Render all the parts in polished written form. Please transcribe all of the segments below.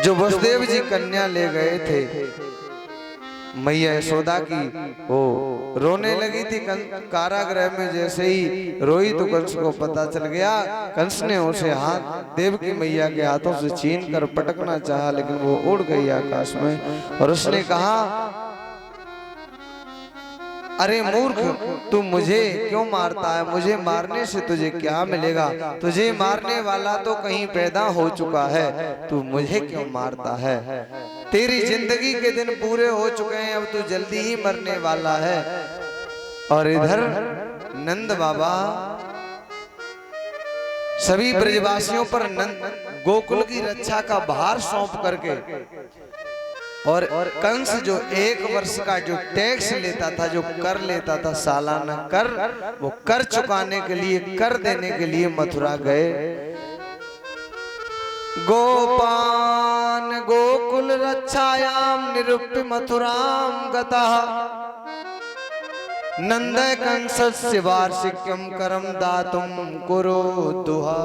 जो वसुदेव जी कन्या ले गए थे, मैया यशोदा की, वो रोने लगी थी कारागृह में। जैसे ही रोई तो कंस को पता चल गया। कंस ने उसे हाथ देवकी मैया के हाथों से छीन कर पटकना चाहा, लेकिन वो उड़ गई आकाश में। और उसने कहा, अरे मूर्ख, तू मुझे क्यों मारता है? मुझे मारने से तुझे क्या मिलेगा? तुझे मारने वाला तो कहीं पैदा हो चुका है, तू मुझे क्यों मारता है? तेरी जिंदगी के दिन पूरे हो चुके हैं, अब तू जल्दी ही मरने वाला है। और इधर नंद बाबा सभी ब्रजवासियों पर नंद गोकुल की रक्षा का भार सौंप करके, और कंस जो 1 वर्ष का जो टैक्स लेता था, जो कर लेता था सालाना कर, वो कर चुकाने के लिए, कर देने के लिए मथुरा गए। गोपान गोकुल रक्षायाम निरूप्य मथुराम गतः, नंद कंसस्य वार्षिक्यम करम दातुम कुरु दुहा।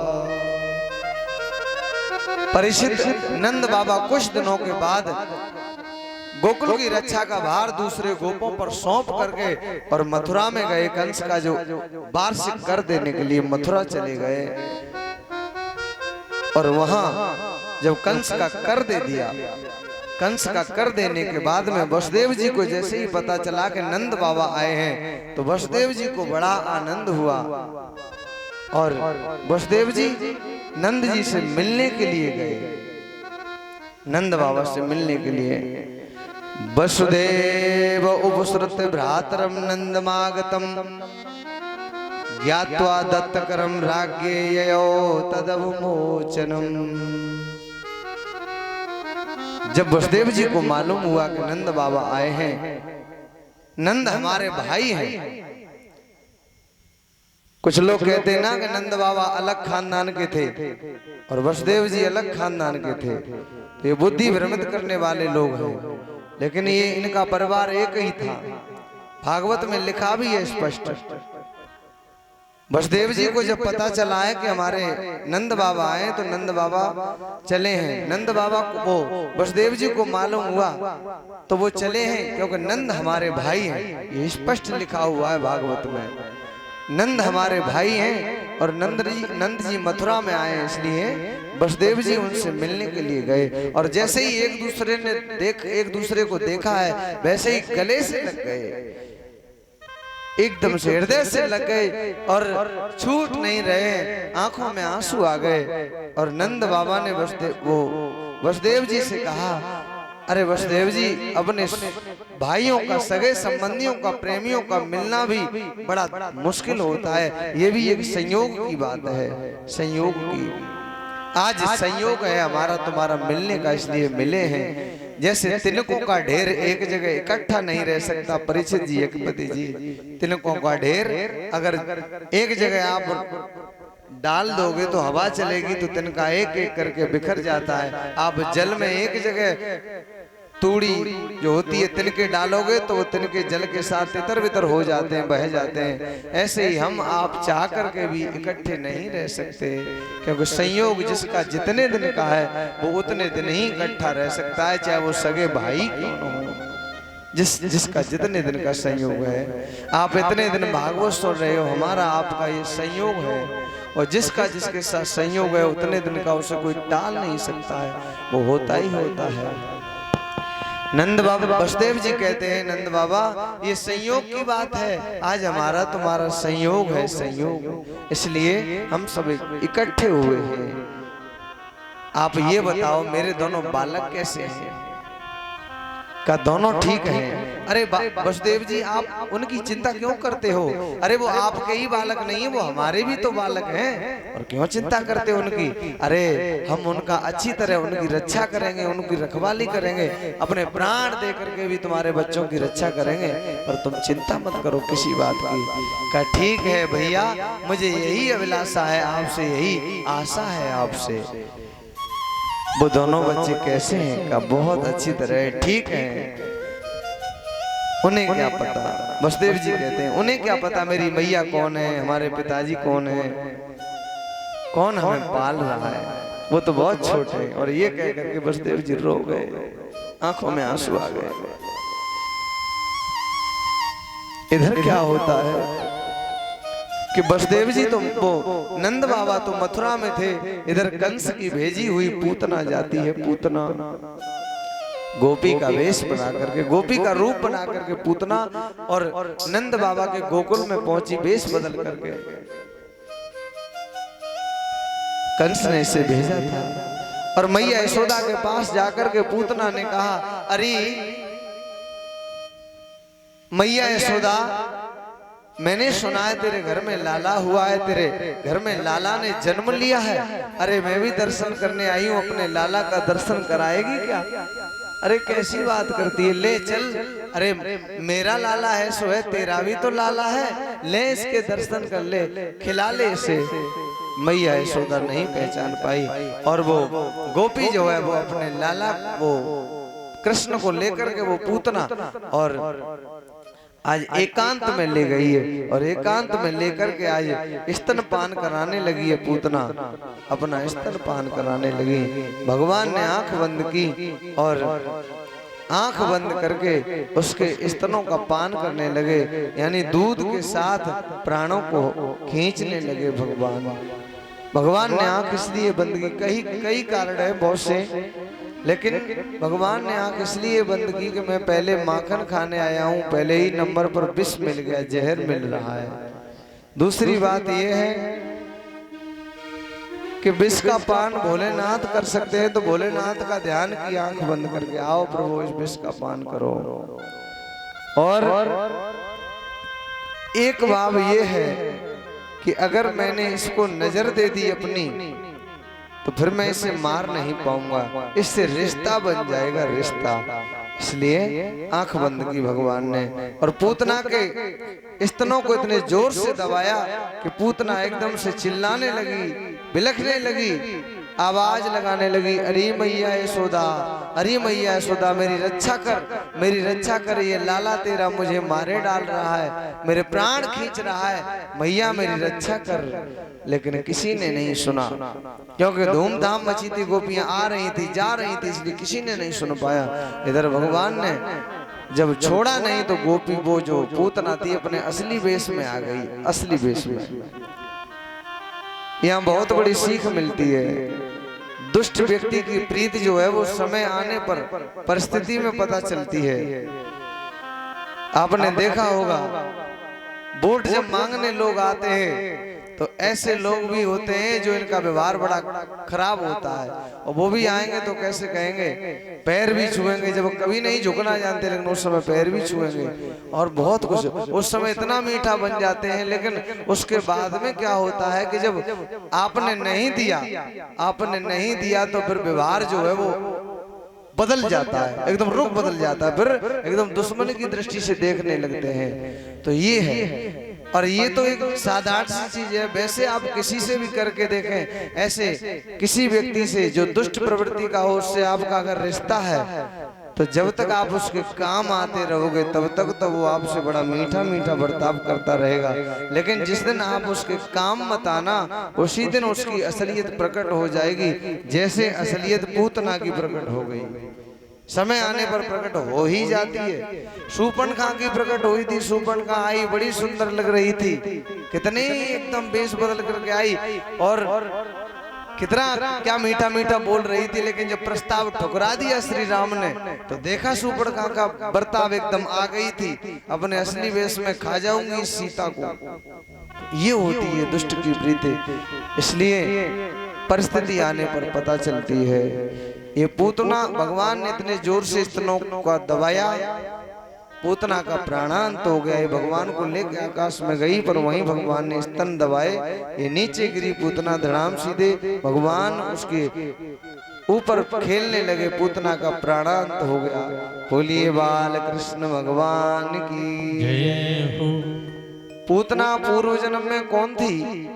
परीक्षित, नंद बाबा कुछ दिनों के बाद गोकुल की रक्षा का भार दूसरे गोपों पर सौंप करके और मथुरा में गए। कंस का जो वार्षिक कर देने के लिए मथुरा चले गए। और वहां जब कंस का कर दे दिया, कंस का कर देने के बाद में वसुदेव जी को जैसे ही पता चला कि नंद बाबा आए हैं, तो वसुदेव जी को बड़ा आनंद हुआ। और वसुदेव जी नंद जी से मिलने के लिए गए, नंद बाबा से मिलने के लिए। वसुदेव उपसृत भ्रातरम नंदमागतम, ज्ञात्वा दत्तकरम राज्ञे ययो तदवमोचनम। जब वसुदेव जी को मालूम हुआ कि नंद बाबा आए हैं, नंद हमारे भाई हैं। कुछ लोग कहते हैं ना कि नंद बाबा अलग खानदान के थे और वसुदेव जी अलग खानदान के थे, तो ये बुद्धि भ्रमित करने वाले लोग हैं। लेकिन ये इनका परिवार एक ही था। भागवत में लिखा भी है स्पष्ट। वसुदेव जी को जब पता चला है कि हमारे नंद बाबा आए, तो नंद बाबा चले हैं। नंद बाबा को वसुदेव जी को मालूम हुआ तो वो चले हैं, क्योंकि नंद हमारे भाई हैं। ये स्पष्ट लिखा हुआ है भागवत में, नंद हमारे भाई हैं। और नंद जी मथुरा में आए हैं, इसलिए वसुदेव जी उनसे मिलने के लिए गए। और जैसे ही एक दूसरे को देखा है, वैसे ही गले से लग गए, एकदम से हृदय से लग गए और छूट नहीं रहे, आंखों में आंसू आ गए। और नंद बाबा ने वसुदेव जी से कहा, अरे वसुदेव जी, अपने भाइयों का, सगे संबंधियों का, प्रेमियों का मिलना भी बड़ा मुश्किल होता है। ये भी एक संयोग की बात है, संयोग की। आज संयोग है हमारा तुम्हारा मिलने का, इसलिए मिले हैं। जैसे तिलकों का ढेर एक जगह इकट्ठा नहीं रह सकता, परीक्षित जी, एकपति जी, तिलकों का ढेर अगर एक जगह आप डाल दोगे तो हवा चलेगी, तो तिनका एक एक करके बिखर जाता है। आप जल में एक जगह तूड़ी जो होती है तिनके डालोगे तो वो तिनके जल के साथ तितर बितर हो जाते हैं, बह जाते हैं। ऐसे ही हम आप चाह करके भी इकट्ठे नहीं रह सकते, क्योंकि संयोग जिसका जितने दिन का है वो उतने दिन ही इकट्ठा रह सकता है, चाहे वो सगे भाई क्यों न हो। जिसका जितने दिन का संयोग है, आप इतने दिन भागवत सुन रहे हो, हमारा आपका ये संयोग है। और जिसका जिसके साथ संयोग है उतने दिन का उसे कोई टाल नहीं सकता है, वो होता ही होता है। नंद बाबा, वसुदेव जी कहते हैं, नंद बाबा ये संयोग की बात है, आज हमारा तुम्हारा संयोग है, संयोग, इसलिए हम सब इकट्ठे हुए हैं। आप ये बताओ मेरे दोनों बालक कैसे हैं? का दोनों ठीक हैं? अरे वसुदेव जी, आप उनकी चिंता क्यों करते हो? अरे वो आपके ही बालक नहीं है, वो हमारे भी तो बालक हैं, और क्यों चिंता करते हो उनकी? अरे हम उनका अच्छी तरह उनकी रक्षा करेंगे, उनकी रखवाली करेंगे, अपने प्राण दे करके भी तुम्हारे बच्चों की रक्षा करेंगे, पर तुम चिंता मत करो किसी बात की। का ठीक है भैया, मुझे यही अभिलाषा है आपसे, यही आशा है आपसे। वो दोनों बच्चे कैसे हैं? का बहुत अच्छी तरह ठीक है। उन्हें क्या पता, वसुदेव जी कहते हैं, उन्हें क्या पता मेरी मैया कौन है, हमारे पिताजी कौन है, कौन हमें पाल रहा है, वो तो बहुत छोटे हैं। और ये कह करके बसदेव जी रो गए, आंखों में आंसू आ गए। इधर क्या होता है कि बसदेव जी तो वो नंद बाबा तो मथुरा में थे, इधर कंस की भेजी हुई पूतना जाती है। पूतना गोपी का वेश बना करके, गोपी का रूप बना करके पूतना और नंद बाबा के गोकुल में पहुंची वेश बदल करके। कंस ने इसे भेजा था और मैया यशोदा के पास जाकर के पूतना ने कहा, अरे मैया यशोदा, मैंने सुना है तेरे घर में लाला हुआ है, तेरे घर में लाला ने जन्म लिया है। अरे मैं भी दर्शन करने आई हूँ, अपने लाला का दर्शन कराएगी क्या? अरे कैसी बात करती है, ले चल। अरे मेरा लाला है सो है, तेरा भी तो लाला है, ले इसके दर्शन कर ले, खिला ले इसे। मैया यशोदा नहीं पहचान पाई और वो गोपी जो है वो अपने लाला वो कृष्ण को लेकर के वो पूतना और आज एकांत में ले गई है और एकांत में लेकर के आज स्तनपान कराने लगी है। पूतना अपना स्तनपान कराने लगी। भगवान ने आंख बंद की और आंख बंद करके उसके स्तनों का पान करने लगे, यानी दूध के साथ प्राणों को खींचने लगे। भगवान ने आंख इसलिए बंद की, कई कारण है बहुत से, लेकिन भगवान ने आंख इसलिए बंद की कि मैं पहले माखन खाने आया हूं, पहले ही नंबर पर विष मिल गया, जहर मिल रहा है। दूसरी बात यह है कि विष का पान भोलेनाथ कर सकते हैं, तो भोलेनाथ का ध्यान की आंख बंद करके आओ प्रभु इस विष का पान करो। और एक भाव ये है कि अगर मैंने इसको नजर दे दी अपनी, तो फिर मैं इसे मार नहीं पाऊंगा, इससे रिश्ता बन जाएगा, रिश्ता। इसलिए आंख बंद की भगवान ने और पूतना के स्तनों को इतने जोर से दबाया कि पूतना एकदम से चिल्लाने लगी, बिलखने लगी, आवाज लगाने लगी, अरे मैया यशोदा, अरे मैया यशोदा, मेरी रक्षा कर, मेरी रक्षा कर, ये लाला तेरा मुझे मारे डाल रहा है, मेरे प्राण खींच रहा है, मैया मेरी रक्षा कर। लेकिन किसी ने नहीं सुना, क्योंकि धूमधाम मची थी, गोपियां आ रही थी जा रही थी, इसलिए किसी ने नहीं सुन पाया। इधर भगवान ने जब छोड़ा नहीं तो गोपी वो जो पूतना थी अपने असली वेश में आ गई, असली वेश में। यहाँ बहुत बड़ी सीख मिलती है। दुष्ट व्यक्ति की प्रीति जो है वो समय आने पर परिस्थिति में पता चलती है। आपने देखा होगा वोट जब मांगने लोग आते हैं तो ऐसे लोग भी होते हैं जो इनका व्यवहार बड़ा खराब होता है, और वो भी आएंगे तो कैसे कहेंगे, पैर भी छुएंगे, जब कभी नहीं झुकना जानते लेकिन उस समय पैर भी छुएंगे और बहुत कुछ। उस समय इतना मीठा बन जाते हैं, लेकिन उसके बाद में क्या होता है कि जब आपने नहीं दिया तो फिर व्यवहार जो है वो बदल जाता है, एकदम रुख बदल जाता है, फिर एकदम दुश्मन की दृष्टि से देखने लगते हैं। तो ये है, और ये तो एक साधारण सी चीज है। वैसे आप किसी से भी करके देखें, ऐसे किसी व्यक्ति से जो दुष्ट प्रवृत्ति का हो, उससे आपका अगर रिश्ता है, तो जब तक आप उसके काम आते रहोगे तब तक तो वो आपसे बड़ा मीठा मीठा बर्ताव करता रहेगा। लेकिन जिस दिन आप उसके काम मत आना, उसी दिन उसकी असलियत प्रकट हो जाएगी, जैसे असलियत पूतना की प्रकट हो गई, समय आने पर प्रकट हो ही जाती है। शूर्पणखा की प्रकट हुई थी, शूर्पणखा आई, बड़ी सुंदर लग रही थी, कितने एकदम बेस बदल करके आई और कितना क्या मीठा मीठा बोल रही थी। लेकिन जब प्रस्ताव ठुकरा दिया श्री राम ने, तो देखा शूर्पणखा का बर्ताव एकदम आ गई थी, अपने असली वेश में खा जाऊंगी सीता को। ये होती है दुष्ट की प्रीति, इसलिए परिस्थिति आने पर पता चलती है। ये पूतना भगवान ने इतने जोर से स्तनों का दबाया, पूतना का प्राणांत हो गया। ये भगवान को लेकर आकाश में गई, पर वहीं भगवान ने स्तन दबाए, ये नीचे गिरी पूतना धड़ाम सीधे, भगवान उसके ऊपर खेलने लगे, पूतना का प्राणांत हो गया। बोलिए बाल कृष्ण भगवान की जय हो। पूतना पूर्व जन्म में कौन थी?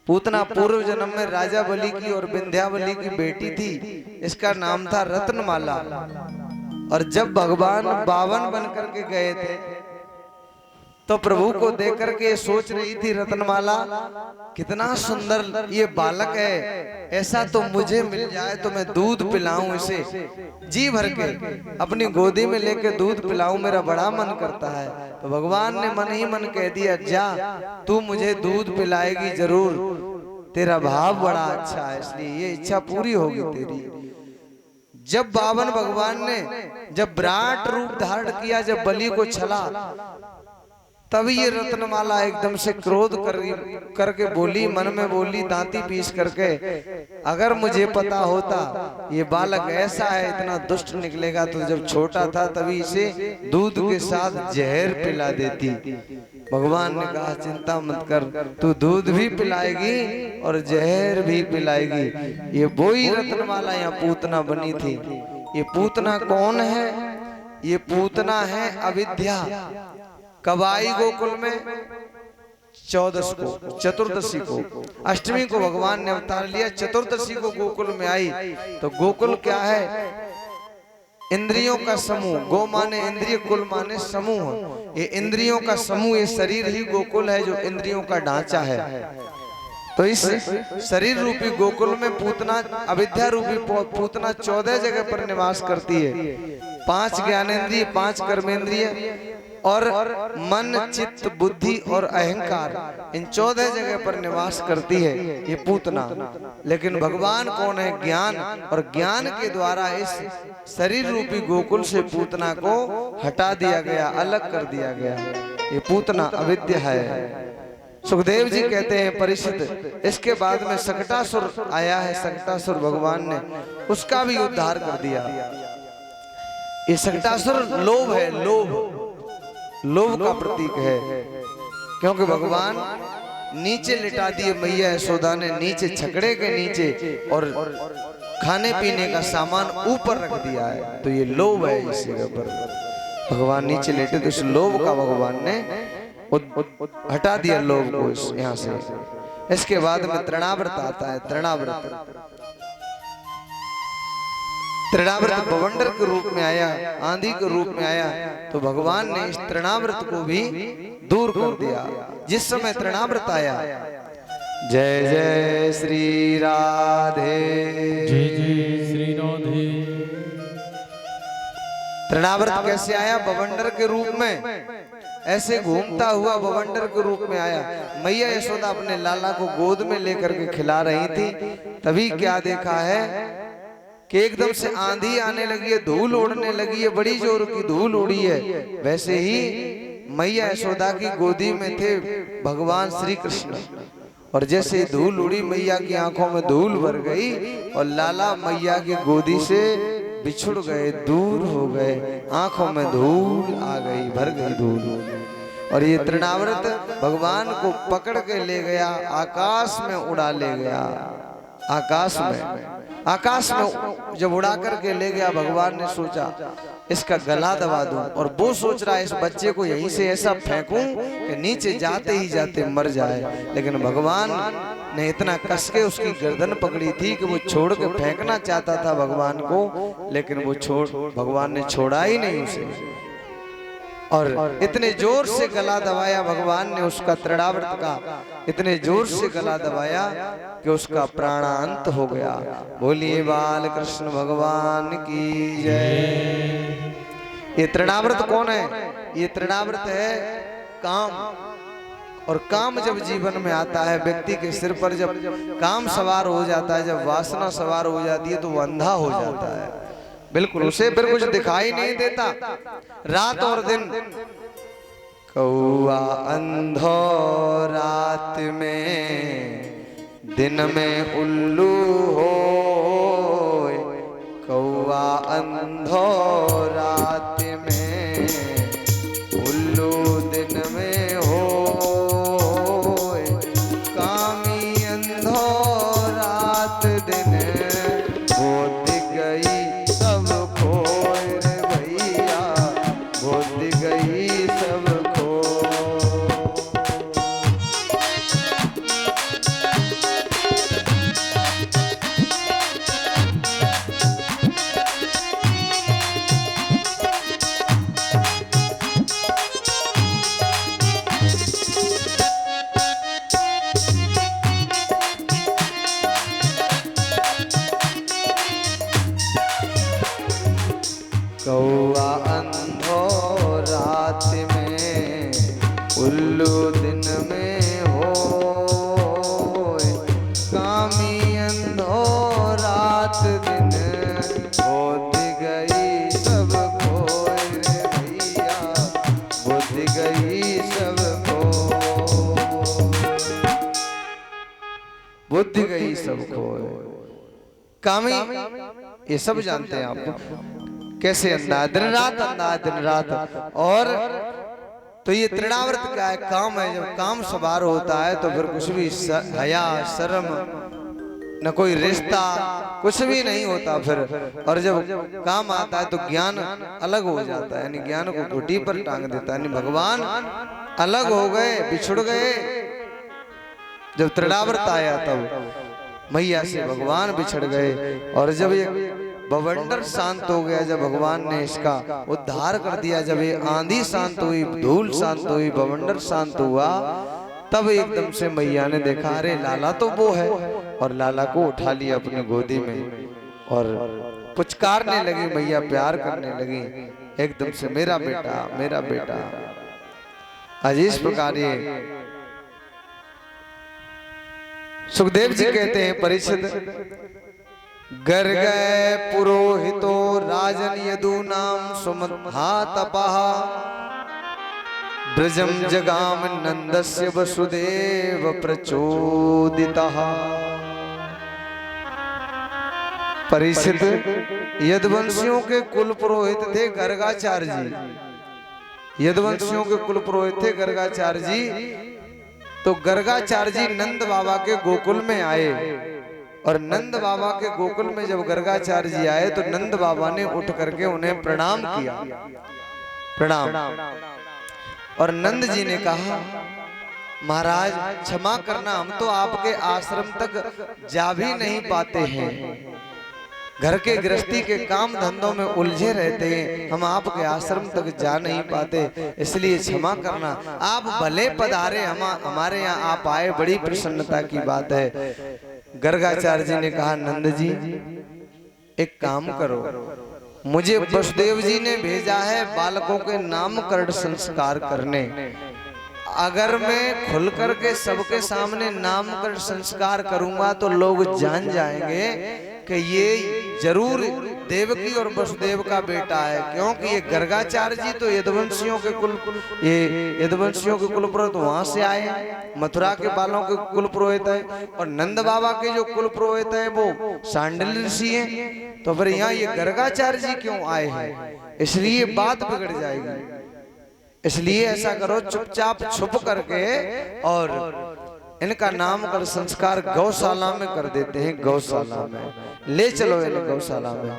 पूतना पूर्व जन्म में राजा बलि की और विंध्यावली की बेटी थी, इसका नाम था रत्नमाला। और जब भगवान 52 बन करके गए थे तो प्रभु को देख करके सोच रही थी रत्नमाला, कितना सुंदर ये बालक है, ऐसा तो मुझे मिल जाए तो मैं दूध पिलाऊं इसे, जी भर के अपनी गोदी में लेके दूध पिलाऊं, मेरा बड़ा मन करता है। तो भगवान ने मन ही मन कह दिया, जा तू मुझे दूध पिलाएगी जरूर, तेरा भाव बड़ा अच्छा है, इसलिए ये इच्छा पूरी होगी तेरी। जब बावन भगवान ने जब विराट रूप धारण किया, जब बलि को छला, तभी ये रत्नमाला एकदम से क्रोध करके बोली, मन में बोली दांती पीस करके, अगर मुझे पता होता ये बालक ऐसा है, इतना दुष्ट निकलेगा, तो जब छोटा था तभी इसे दूध के साथ जहर पिला देती। भगवान ने कहा, चिंता मत कर, तू दूध भी पिलाएगी और जहर भी पिलाएगी। ये वही रत्नमाला यहाँ पूतना बनी थी। ये पूतना कौन है? ये पूतना है अविद्या। कब आई गोकुल में? 14 को, चतुर्दशी को, अष्टमी को भगवान ने अवतार लिया, चतुर्दशी को गोकुल में आई। तो गोकुल क्या है? इंद्रियों का समूह। गो माने इंद्रिय, कुल माने समूह। ये इंद्रियों का समूह, ये शरीर ही गोकुल है, जो इंद्रियों का ढांचा है। तो इस शरीर रूपी गोकुल में पूतना, अविद्या रूपी पूतना 14 जगह पर निवास करती है। 5 ज्ञानेंद्रिय, 5 कर्मेंद्रिय और मन, चित्त, बुद्धि और अहंकार, इन 14 जगह पर निवास करती है ये पूतना। लेकिन भगवान कौन है? ज्ञान। और ज्ञान के द्वारा इस शरीर रूपी गोकुल से पूतना को हटा दिया गया, अलग कर दिया गया। ये पूतना अविद्या है। सुखदेव जी कहते हैं, परीक्षित, इसके बाद में सकटासुर आया है। सकटासुर भगवान ने उसका भी उद्धार कर दिया। ये सकटासुर लोभ है, लोभ का प्रतीक है, क्योंकि भगवान नीचे लिटा दिए मैया यशोदा ने, नीचे छकड़े के नीचे, और खाने पीने का सामान ऊपर रख दिया है। तो ये लोभ है, इस जगह पर भगवान नीचे लेटे, तो इस लोभ का भगवान ने हटा दिया, लोभ को यहाँ से। इसके बाद में तृणाव्रत आता है। तृणाव्रत बवंडर के रूप में आया, आंधी के रूप में आया। तो भगवान ने इस तृणाव्रत को भी दूर कर दिया। जिस समय तृणाव्रत आया, जय जय श्री राधे, जय जय श्री राधे। तृणाव्रत कैसे आया? बवंडर के रूप में, ऐसे घूमता हुआ बवंडर के रूप में आया। मैया यशोदा अपने लाला को गोद में लेकर के खिला रही थी। तभी क्या देखा है कि एकदम से आंधी आने लगी है, धूल उड़ने लगी है, बड़ी जोर की धूल उड़ी है। वैसे ही मैया यशोदा की गोदी में थे भगवान श्री कृष्ण, और जैसे धूल उड़ी, मैया की आंखों में धूल भर गई और लाला मैया की गोदी से बिछुड़ गए, दूर हो गए, आंखों में धूल आ गई, भर गई धूल। और ये तृणाव्रत भगवान को पकड़ के ले गया, आकाश में उड़ा ले गया। आकाश में जब उड़ा करके ले गया, भगवान ने सोचा इसका गला दबा दूं, और वो सोच रहा है इस बच्चे को यहीं से ऐसा फेंकूं कि नीचे जाते ही जाते मर जाए। लेकिन भगवान ने इतना कस के उसकी गर्दन पकड़ी थी कि वो छोड़ के फेंकना चाहता था भगवान को, लेकिन वो भगवान ने छोड़ा ही नहीं उसे। और इतने जोर से गला दबाया भगवान ने उसका, तृणाव्रत का इतने जोर से गला दबाया कि उसका प्राणांत हो गया। बोलिए बाल कृष्ण भगवान की जय। ये तृणाव्रत कौन है? ये तृणाव्रत है काम। और काम जब जीवन में आता है, व्यक्ति के सिर पर जब काम सवार हो जाता है, जब वासना सवार हो जाती है, तो वो अंधा हो जाता है। बिल्कुल, उसे फिर कुछ दिखाई नहीं देता, रात और दिन। कौआ अंधो रात में, दिन में उल्लू हो। कौआ अंधो रात में, उल्लू दिन में हो। कामी अंधो रात दिन, बोध गई सब खोए रे भैया, बोध गई सब खो। कौआ अंधो रात में, उल्लू दिन में हो, कामी अंधो रात दिन बुद्धि गई सब खोए भैया, बुद्धि गई सब खो, बुद्धि गई सब खोए। कामी ये सब जानते हैं आप कैसे अंधा है, दिन रात अंधा है, दिन रात। और तो ये तृणावर्त क्या है? काम है। जब काम सवार होता है तो फिर कुछ भी हया शर्म न कोई रिश्ता कुछ भी नहीं होता फिर। और जब काम आता है तो ज्ञान अलग हो जाता है, यानी ज्ञान को घुटी पर टांग देता है। यानी भगवान अलग हो गए, बिछुड़ गए। जब तृणावर्त आया तब मैया से भगवान बिछड़ गए। और जब ये बवंडर शांत हो गया, जब भगवान ने इसका उद्धार कर दिया, जब ये आंधी शांत हुई, धूल शांत हुई, बवंडर शांत हुआ, तब एकदम से मैया ने देखा अरे लाला तो वो है। और लाला को उठा लिया अपनी गोदी में और पुचकारने लगी मैया, प्यार करने लगी एकदम से, मेरा बेटा मेरा बेटा। आज इस प्रकार ये सुखदेव जी कहते हैं, परीक्षित गर गए पुरोहितो राजन यदूनाम सुमहा तपः, ब्रजम जगाम नंदस्य वसुदेव प्रचोदितः। परीक्षित यदुवंशियों के कुल पुरोहित थे गर्गाचार्य जी, यदुवंशियों के कुल पुरोहित थे गर्गाचार्य जी। तो गर्गाचार्य जी नंद बाबा के गोकुल में आए। और नंद बाबा के गोकुल में जब गर्गाचार्य जी आए तो नंद बाबा ने उठ करके उन्हें प्रणाम किया, प्रणाम। और नंद जी ने कहा महाराज क्षमा करना, हम तो आपके आश्रम तक जा भी नहीं पाते हैं, घर के गृहस्थी के काम धंधों में उलझे रहते हैं, हम आपके आश्रम तक जा नहीं पाते, इसलिए क्षमा करना। आप भले पधारे, हमारे यहाँ आप आए, बड़ी प्रसन्नता की बात है। गर्गाचार्य जी ने कहा नंद जी एक काम करो, मुझे वसुदेव जी ने भेजा है बालकों के नामकरण संस्कार करने। अगर मैं खुल करके सबके सामने नामकरण संस्कार करूंगा तो लोग जान जाएंगे कि ये जरूर देवकी और वसुदेव का बेटा है, क्योंकि ये गर्गाचार्य जी तो यदुवंशियों के कुल पुरोहित वहां से आए, मथुरा के बालों के कुल पुरोहित है। और नंद बाबा के जो कुल पुरोहित है वो सांडिल्य ऋषि हैं, तो फिर यहाँ ये गर्गाचार्य जी क्यों आए हैं? इसलिए बात बिगड़ जाएगी। इसलिए ऐसा करो, चुपचाप छुप करके और इनका नामकरण संस्कार गौशाला में कर देते हैं, गौशाला में ले चलो इन्हें गौशाला में।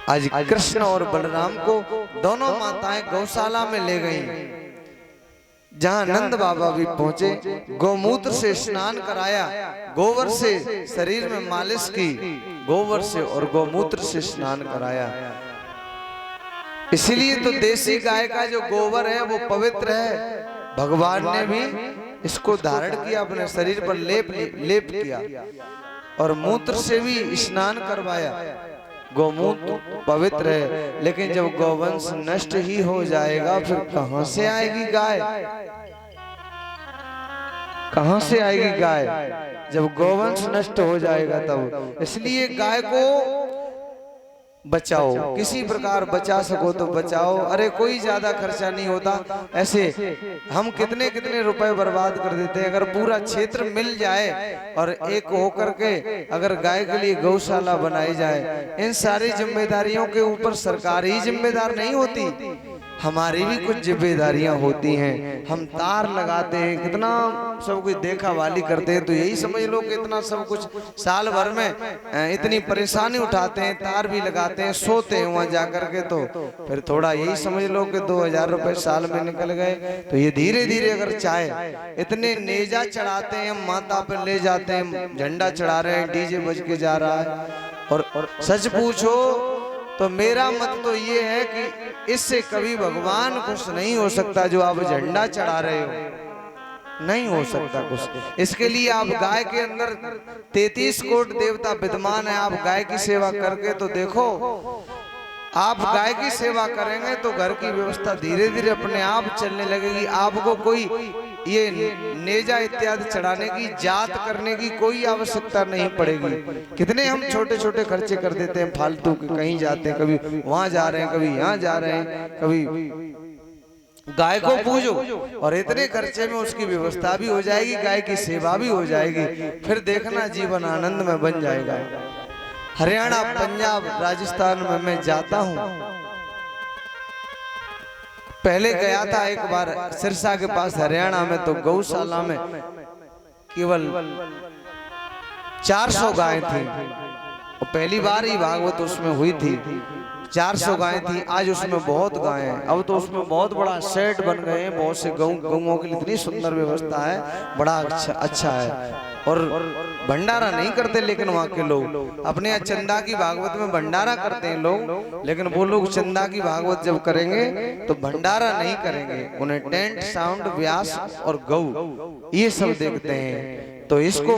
आज कृष्ण और बलराम को दोनों माताएं गौशाला में ले गईं, जहां नंद बाबा भी पहुंचे, गौमूत्र से स्नान कराया, गोबर से शरीर में मालिश की, गोबर से और गौमूत्र से स्नान कराया। इसलिए तो देसी गाय का जो गोबर है वो पवित्र है। भगवान ने भी इसको धारण किया, अपने शरीर पर लेप किया और मूत्र से भी स्नान करवाया। गौमूत्र पवित्र है, लेकिन जब गौवंश नष्ट ही हो जाएगा फिर कहां से आएगी गाय? कहां से आएगी गाय जब गौवंश नष्ट हो जाएगा तब। इसलिए गाय को बचाओ, किसी प्रकार बचा सको तो बचाओ। अरे कोई ज्यादा खर्चा नहीं होता, ऐसे हम कितने कितने रुपए बर्बाद कर देते हैं। अगर पूरा क्षेत्र मिल जाए और एक होकर के अगर गाय के लिए गौशाला बनाई जाए, इन सारी जिम्मेदारियों के ऊपर सरकार ही जिम्मेदार नहीं होती, हमारी भी कुछ जिम्मेदारियां होती हैं। हम तार लगाते हैं, कितना सब कुछ देखा वाली करते हैं, तो यही समझ लो कि इतना सब कुछ साल भर में इतनी परेशानी उठाते हैं, तार भी लगाते हैं, सोते हैं वहां जाकर के, तो फिर थोड़ा यही समझ लो कि 2000 रुपए साल में निकल गए। तो ये धीरे धीरे अगर चाहे, इतने नेजा चढ़ाते हैं, माता पर ले जाते हैं, झंडा चढ़ा रहे हैं, डीजे बज के जा रहा है। और सच पूछो तो मेरा मत तो ये है कि इससे कभी भगवान खुश नहीं हो सकता। जो आप झंडा चढ़ा रहे हो नहीं हो सकता कुछ। इसके लिए आप गाय के अंदर 33 कोट देवता विद्यमान है, आप गाय की सेवा करके तो देखो आप गाय की सेवा करेंगे तो घर की व्यवस्था धीरे धीरे अपने आप चलने लगेगी। आपको कोई ये नेजा इत्यादि चढ़ाने की, जात करने की कोई आवश्यकता नहीं पड़ेगी। कितने हम छोटे छोटे खर्चे कर देते हैं फालतू के, कहीं जाते हैं, कभी वहां जा रहे हैं, कभी यहाँ जा रहे हैं, कभी गाय को पूजो और इतने खर्चे में उसकी व्यवस्था भी हो जाएगी, गाय की सेवा भी हो जाएगी, फिर देखना जीवन आनंद में बन जाएगा। हरियाणा, पंजाब, राजस्थान में मैं जाता हूँ। पहले गया था एक बार सिरसा के पास हरियाणा में, तो गौशाला में केवल 400 गाय थी और पहली बार ही भागवत उसमें हुई थी। 400 गाय थी, आज उसमें बहुत गाय हैं। अब तो उसमें बहुत बड़ा शेड बन गए हैं, बहुत से गौओं के लिए इतनी सुंदर व्यवस्था है, बड़ा अच्छा है। और भंडारा नहीं करते लेकिन वहाँ के लोग अपने यहाँ चंदा की भागवत में भंडारा करते हैं लोग, लेकिन वो लोग चंदा की भागवत जब करेंगे तो भंडारा नहीं करेंगे। उन्हें टेंट, साउंड, व्यास और गौ ये सब देखते हैं। तो इसको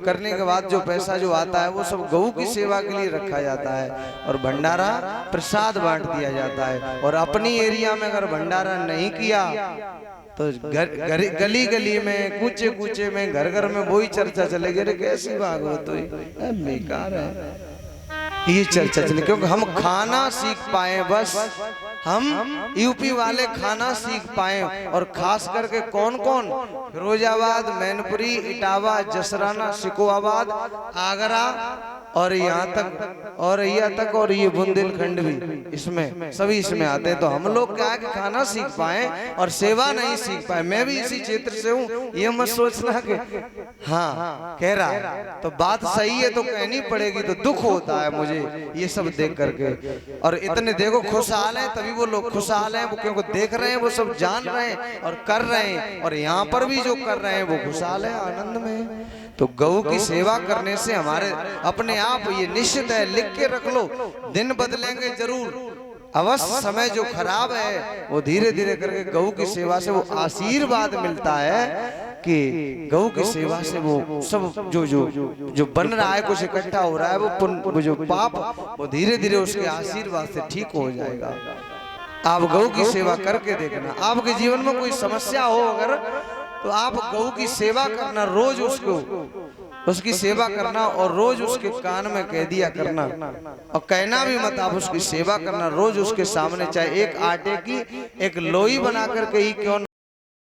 करने के बाद जो पैसा जो आता है वो सब गऊ की सेवा के लिए रखा जाता है और भंडारा प्रसाद बांट दिया जाता है। और अपनी एरिया में अगर भंडारा नहीं किया तो गली गली में, कूचे कूचे में, घर घर में वही चर्चा चलेगी, अरे कैसी भागवत हुई, बेकार है ये चर्चा चले। क्योंकि हम खाना सीख पाए, बस हम यूपी वाले खाना सीख पाए। और खास करके कौन कौन, फिरोजाबाद, मैनपुरी, इटावा, जसराना, सिकोहाबाद, आगरा और यहाँ तक और ये बुंदेलखंड भी, इसमें सभी इसमें आते हैं। तो हम लोग क्या है कि खाना सीख पाए और सेवा नहीं सीख पाए। मैं भी इसी क्षेत्र से हूँ, ये मत सोचना कि हाँ कह रहा है तो बात सही है तो कहनी पड़ेगी। तो दुख होता है मुझे ये सब देख करके। और इतने देखो खुशहाल हैं, तभी वो लोग खुशहाल हैं, वो क्योंकि देख रहे हैं, वो सब जान रहे हैं और कर रहे हैं। और यहाँ पर भी जो कर रहे हैं वो खुशहाल है, आनंद में। तो गौ की सेवा करने से हमारे अपने आप ये निश्चित है, लिख के रख लो, दिन बदलेंगे जरूर। अवश्य समय जो खराब है वो धीरे धीरे करके गौ की सेवा से वो आशीर्वाद मिलता है कि गौ की सेवा से वो सब जो बन रहा है, कुछ इकट्ठा हो रहा है, वो जो पाप वो धीरे धीरे उसके आशीर्वाद से ठीक हो जाएगा। आप गौ की सेवा करके देखना। आपके जीवन में कोई समस्या हो अगर, तो आप गौ की सेवा करना, रोज उसकी सेवा करना और रोज उसके कान में कह दिया करना और कहना भी मत, आप उसकी सेवा करना रोज उसके सामने, चाहे एक आटे की एक लोई बना करके ही क्यों